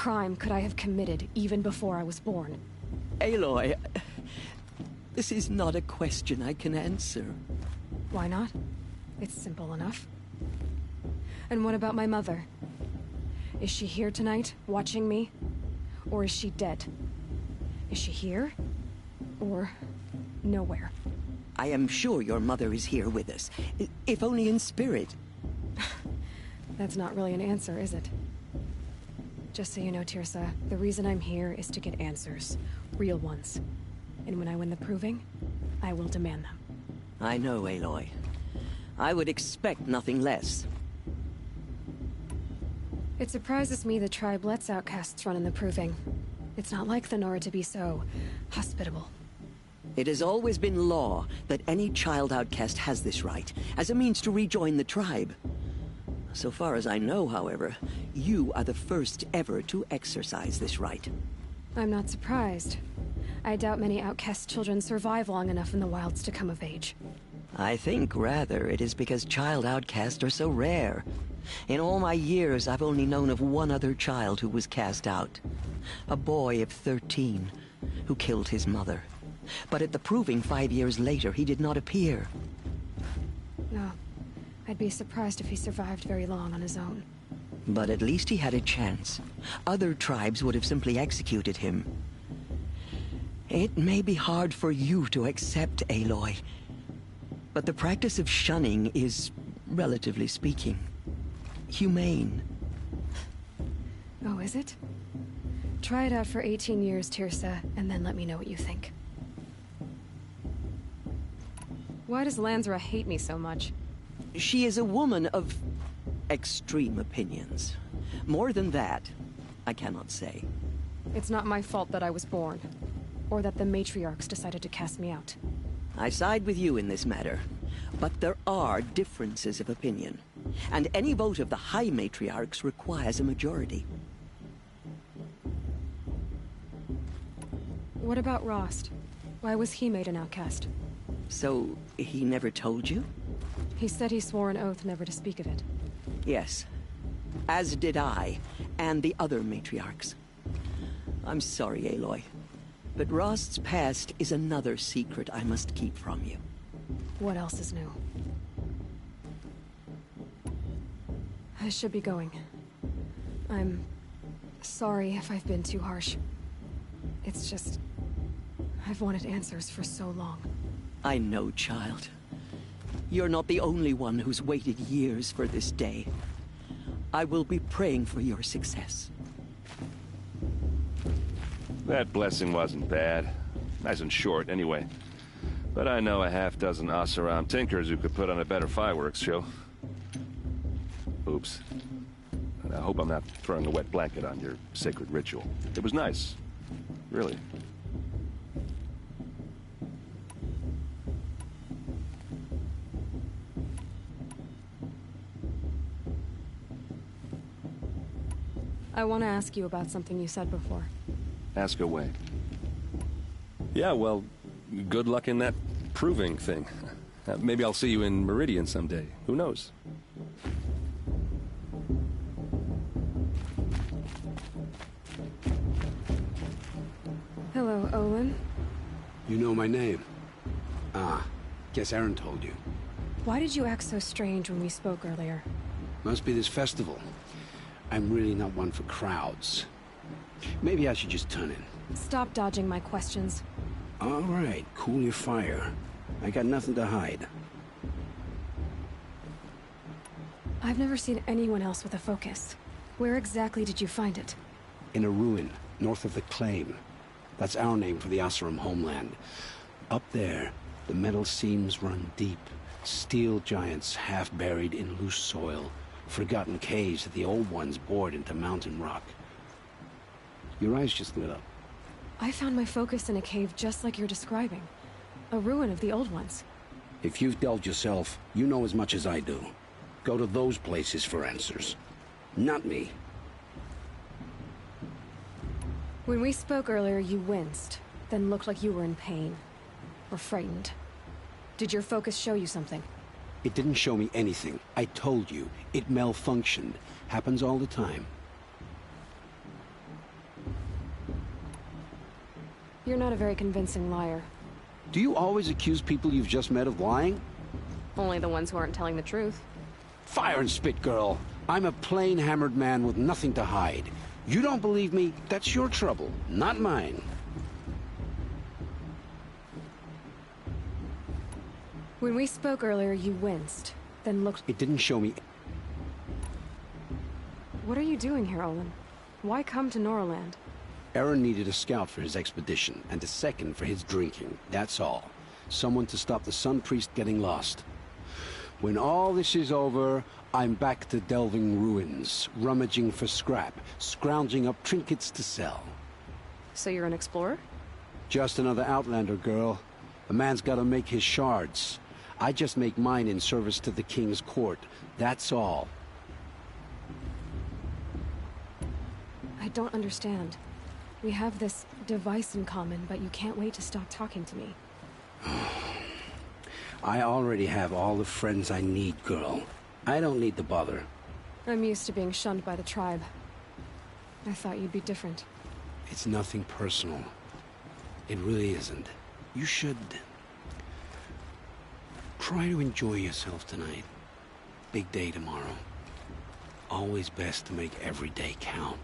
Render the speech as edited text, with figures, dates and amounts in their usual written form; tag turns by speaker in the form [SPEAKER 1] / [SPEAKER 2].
[SPEAKER 1] crime could I have committed even before I was born?
[SPEAKER 2] Aloy, this is not a question I can answer.
[SPEAKER 1] Why not? It's simple enough. And what about my mother? Is she here tonight, watching me? Or is she dead? Is she here? Or nowhere?
[SPEAKER 2] I am sure your mother is here with us, if only in spirit.
[SPEAKER 1] That's not really an answer, is it? Just so you know, Teersa, the reason I'm here is to get answers. Real ones. And when I win the proving, I will demand them.
[SPEAKER 2] I know, Aloy. I would expect nothing less.
[SPEAKER 1] It surprises me the tribe lets outcasts run in the proving. It's not like the Nora to be so hospitable.
[SPEAKER 2] It has always been law that any child outcast has this right, as a means to rejoin the tribe. So far as I know, however, you are the first ever to exercise this right.
[SPEAKER 1] I'm not surprised. I doubt many outcast children survive long enough in the wilds to come of age.
[SPEAKER 2] I think, rather, it is because child outcasts are so rare. In all my years, I've only known of one other child who was cast out. A boy of 13, who killed his mother. But at the proving 5 years later, he did not appear.
[SPEAKER 1] No. I'd be surprised if he survived very long on his own.
[SPEAKER 2] But at least he had a chance. Other tribes would have simply executed him. It may be hard for you to accept, Aloy, but the practice of shunning is, relatively speaking, humane.
[SPEAKER 1] Oh, is it? Try it out for 18 years, Teersa, and then let me know what you think. Why does Lansra hate me so much?
[SPEAKER 2] She is a woman of extreme opinions. More than that, I cannot say.
[SPEAKER 1] It's not my fault that I was born, or that the Matriarchs decided to cast me out.
[SPEAKER 2] I side with you in this matter, but there are differences of opinion, and any vote of the High Matriarchs requires a majority.
[SPEAKER 1] What about Rost? Why was he made an outcast?
[SPEAKER 2] So, he never told you?
[SPEAKER 1] He said he swore an oath never to speak of it.
[SPEAKER 2] Yes. As did I, and the other matriarchs. I'm sorry, Aloy, but Rost's past is another secret I must keep from you.
[SPEAKER 1] What else is new? I should be going. I'm sorry if I've been too harsh. It's just... I've wanted answers for so long.
[SPEAKER 2] I know, child. You're not the only one who's waited years for this day. I will be praying for your success.
[SPEAKER 3] That blessing wasn't bad. Nice and short, anyway. But I know a half-dozen Oseram tinkers who could put on a better fireworks show. Oops. And I hope I'm not throwing a wet blanket on your sacred ritual. It was nice. Really.
[SPEAKER 1] I want to ask you about something you said before.
[SPEAKER 3] Ask away.
[SPEAKER 4] Yeah, well, good luck in that proving thing. Maybe I'll see you in Meridian someday. Who knows?
[SPEAKER 1] Hello, Olin.
[SPEAKER 5] You know my name? Ah, guess Aaron told you.
[SPEAKER 1] Why did you act so strange when we spoke earlier?
[SPEAKER 5] Must be this festival. I'm really not one for crowds. Maybe I should just turn in.
[SPEAKER 1] Stop dodging my questions.
[SPEAKER 5] All right, cool your fire. I got nothing to hide.
[SPEAKER 1] I've never seen anyone else with a focus. Where exactly did you find it?
[SPEAKER 5] In a ruin, north of the Claim. That's our name for the Oseram homeland. Up there, the metal seams run deep. Steel giants half buried in loose soil. Forgotten caves that the old ones bored into mountain rock. Your eyes just lit up.
[SPEAKER 1] I found my focus in a cave just like you're describing. A ruin of the old ones.
[SPEAKER 5] If you've delved yourself, you know as much as I do. Go to those places for answers. Not me.
[SPEAKER 1] When we spoke earlier, you winced, then looked like you were in pain. Or frightened. Did your focus show you something?
[SPEAKER 5] It didn't show me anything. I told you. It malfunctioned. Happens all the time.
[SPEAKER 1] You're not a very convincing liar.
[SPEAKER 5] Do you always accuse people you've just met of lying?
[SPEAKER 1] Only the ones who aren't telling the truth.
[SPEAKER 5] Fire and spit, girl. I'm a plain hammered man with nothing to hide. You don't believe me? That's your trouble, not mine.
[SPEAKER 1] When we spoke earlier, you winced, then looked...
[SPEAKER 5] It didn't show me...
[SPEAKER 1] What are you doing here, Olin? Why come to Norland?
[SPEAKER 5] Aaron needed a scout for his expedition, and a second for his drinking. That's all. Someone to stop the Sun Priest getting lost. When all this is over, I'm back to delving ruins, rummaging for scrap, scrounging up trinkets to sell.
[SPEAKER 1] So you're an explorer?
[SPEAKER 5] Just another Outlander, girl. A man's gotta make his shards. I just make mine in service to the King's court. That's all.
[SPEAKER 1] I don't understand. We have this device in common, but you can't wait to stop talking to me.
[SPEAKER 5] I already have all the friends I need, girl. I don't need the bother.
[SPEAKER 1] I'm used to being shunned by the tribe. I thought you'd be different.
[SPEAKER 5] It's nothing personal. It really isn't. You should... try to enjoy yourself tonight. Big day tomorrow. Always best to make every day count.